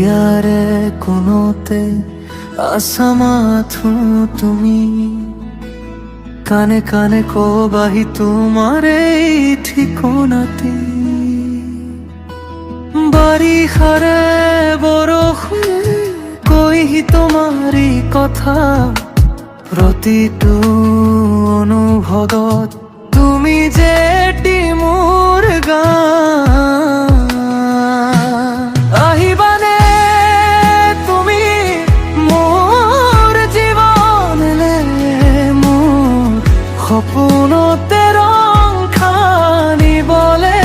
হিয়াৰে কোনোতে আছা মাথো তুমি, কানে কানে কবাহি তোমাৰ এই ঠিকনাতে। বাৰিষাৰে বৰষুণে কৈহি তোমাৰি কথা, প্ৰতিটো অনুভৱত তুমি যে এটি মোৰ গান। আহিবানে তুমি মোৰ জীৱনলে, মোৰ সপোনতে ৰং খানিবলে।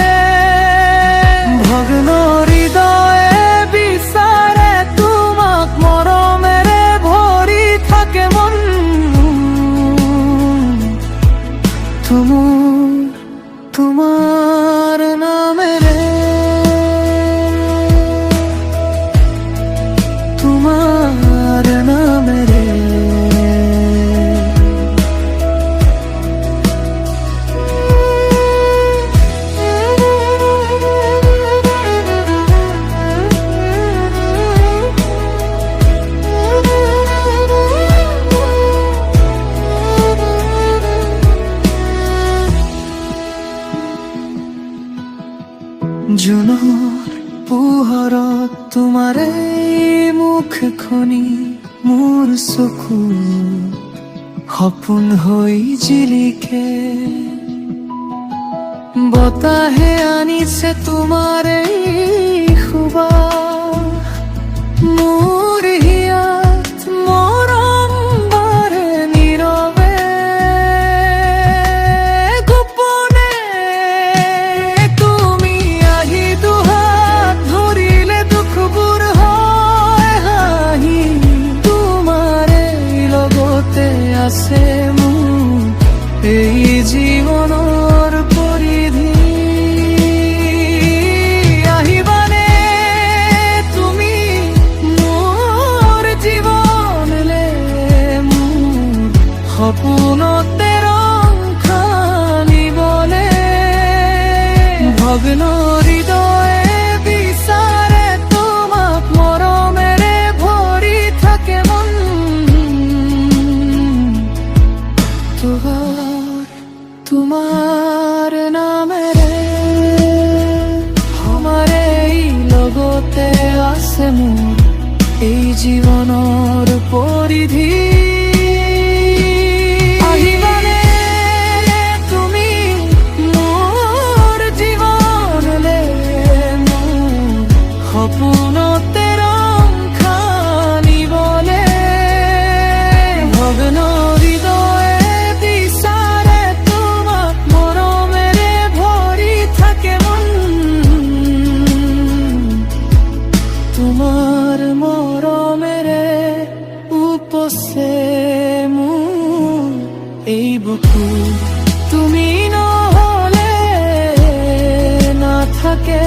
ভগ্ন হৃদয়ে বিচাৰে তোমাক, মৰমেৰে ভৰি থাকে মন। তোমাৰ নামেৰে, তোমাৰ নামেৰে। জুনৰ পোহৰত তোমাৰে মুখখনি মোৰ চকু সপোন হৈ জিলিকে। বতাহে আনিছে তোমাৰে সুবাস, মোৰ হিয়াত মৰম বাঢ়ে নীৰৱে। গোপনে তুমি আহি দুহাত ধৰিলে দুখবোৰ হয় হাঁহি। তোমাৰে লগতে আছে মোৰ এই জীৱনৰ পৰিধি। আহিবানে তুমি মোৰ জীৱনলে, মোৰ সপোনতে ৰং খানিবলে। ভগ্ন হৃদয়ে বিচাৰে তোমাক, মৰমেৰে ভৰি থাকে মন। তোমাৰ নামেৰে আমাৰে লগতে আছে মোৰ এই জীৱনৰ পৰিধি। আহিবানে তুমি মোৰ জীৱনলে, মোৰ সপোনতে ৰং খানিবলে। ভগ্ন হৃদয়ে বিচাৰে তোমাক, মৰমেৰে ভৰি থাকে মন। তোমাৰ মৰমেৰে উপচে মোৰ এই বুকু, তুমি নহলে নাথাকে।